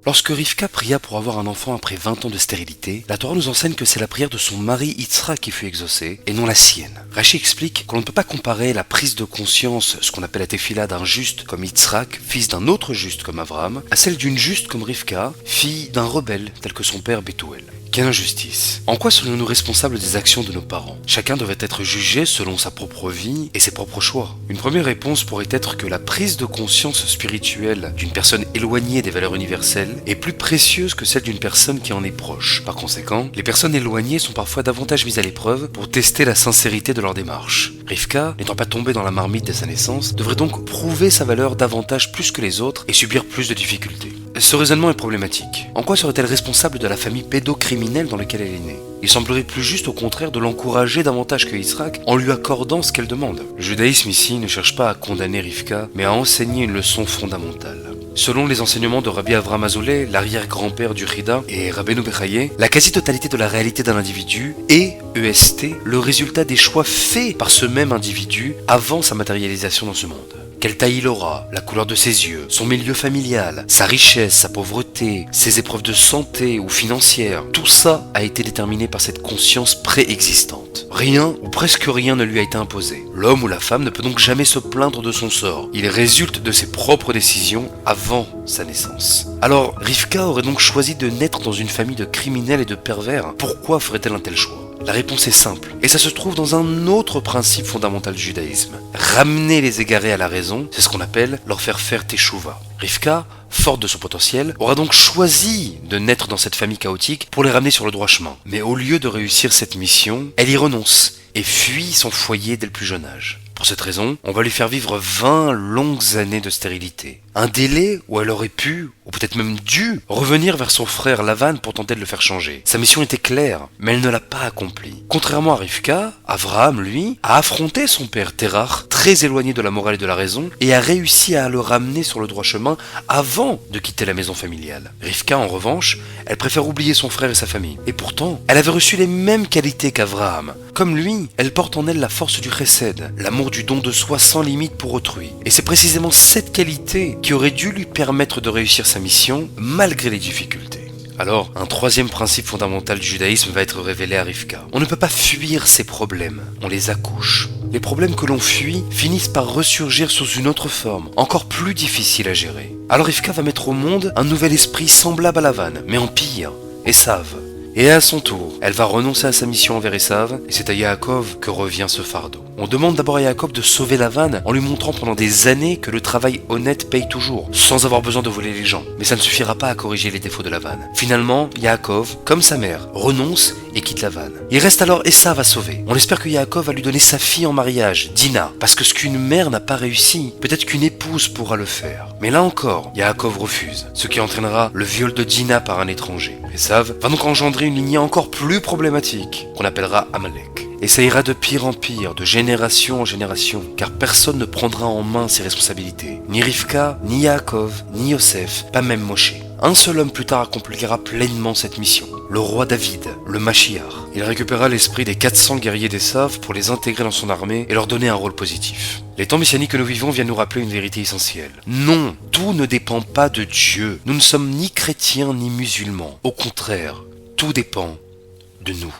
Lorsque Rivka pria pour avoir un enfant après 20 ans de stérilité, la Torah nous enseigne que c'est la prière de son mari Yitzhak qui fut exaucée et non la sienne. Rachi explique qu'on ne peut pas comparer la prise de conscience, ce qu'on appelle la tefila d'un juste comme Yitzhak, fils d'un autre juste comme Abraham, à celle d'une juste comme Rivka, fille d'un rebelle tel que son père Bethuel. Quelle injustice! En quoi serions-nous responsables des actions de nos parents? Chacun devrait être jugé selon sa propre vie et ses propres choix. Une première réponse pourrait être que la prise de conscience spirituelle d'une personne éloignée des valeurs universelles est plus précieuse que celle d'une personne qui en est proche. Par conséquent, les personnes éloignées sont parfois davantage mises à l'épreuve pour tester la sincérité de leur démarche. Rivka, n'étant pas tombée dans la marmite dès sa naissance, devrait donc prouver sa valeur davantage plus que les autres et subir plus de difficultés. Ce raisonnement est problématique. En quoi serait-elle responsable de la famille pédocriminelle dans laquelle elle est née? Il semblerait plus juste au contraire de l'encourager davantage que Yitzhak en lui accordant ce qu'elle demande. Le judaïsme ici ne cherche pas à condamner Rivka, mais à enseigner une leçon fondamentale. Selon les enseignements de Rabbi Avraham Azoulay, l'arrière-grand-père du Chida, et Rabbeinu Bechaye, la quasi-totalité de la réalité d'un individu est, EST, le résultat des choix faits par ce même individu avant sa matérialisation dans ce monde. Quelle taille il aura, la couleur de ses yeux, son milieu familial, sa richesse, sa pauvreté, ses épreuves de santé ou financières, tout ça a été déterminé par cette conscience préexistante. Rien ou presque rien ne lui a été imposé. L'homme ou la femme ne peut donc jamais se plaindre de son sort. Il résulte de ses propres décisions avant sa naissance. Alors, Rivka aurait donc choisi de naître dans une famille de criminels et de pervers. Pourquoi ferait-elle un tel choix? La réponse est simple, et ça se trouve dans un autre principe fondamental du judaïsme. Ramener les égarés à la raison, c'est ce qu'on appelle leur faire teshuva. Rivka, forte de son potentiel, aura donc choisi de naître dans cette famille chaotique pour les ramener sur le droit chemin. Mais au lieu de réussir cette mission, elle y renonce et fuit son foyer dès le plus jeune âge. Pour cette raison, on va lui faire vivre 20 longues années de stérilité. Un délai où elle aurait pu, ou peut-être même dû, revenir vers son frère Lavan pour tenter de le faire changer. Sa mission était claire, mais elle ne l'a pas accomplie. Contrairement à Rivka, Avraham, lui, a affronté son père Terach, très éloigné de la morale et de la raison, et a réussi à le ramener sur le droit chemin avant de quitter la maison familiale. Rivka, en revanche, elle préfère oublier son frère et sa famille. Et pourtant, elle avait reçu les mêmes qualités qu'Avraham. Comme lui, elle porte en elle la force du chesed, l'amour du don de soi sans limite pour autrui. Et c'est précisément cette qualité qui aurait dû lui permettre de réussir sa mission malgré les difficultés. Alors, un troisième principe fondamental du judaïsme va être révélé à Rivka. On ne peut pas fuir ses problèmes, on les accouche. Les problèmes que l'on fuit finissent par ressurgir sous une autre forme, encore plus difficile à gérer. Alors Rivka va mettre au monde un nouvel esprit semblable à Lavan, mais en pire, Esav. Et à son tour, elle va renoncer à sa mission envers Esav, et c'est à Yaakov que revient ce fardeau. On demande d'abord à Yaakov de sauver Lavan en lui montrant pendant des années que le travail honnête paye toujours, sans avoir besoin de voler les gens. Mais ça ne suffira pas à corriger les défauts de Lavan. Finalement, Yaakov, comme sa mère, renonce et quitte Lavan. Il reste alors Esav à sauver. On espère que Yaakov va lui donner sa fille en mariage, Dina, parce que ce qu'une mère n'a pas réussi, peut-être qu'une épouse pourra le faire. Mais là encore, Yaakov refuse, ce qui entraînera le viol de Dina par un étranger. Esav va donc engendrer une lignée encore plus problématique, qu'on appellera Amalek. Et ça ira de pire en pire, de génération en génération, car personne ne prendra en main ses responsabilités. Ni Rivka, ni Yaakov, ni Yosef, pas même Moshe. Un seul homme plus tard accomplira pleinement cette mission, le roi David, le Mashiach. Il récupérera l'esprit des 400 guerriers d'Esav pour les intégrer dans son armée et leur donner un rôle positif. Les temps messianiques que nous vivons viennent nous rappeler une vérité essentielle. Non, tout ne dépend pas de Dieu. Nous ne sommes ni chrétiens ni musulmans. Au contraire, tout dépend de nous.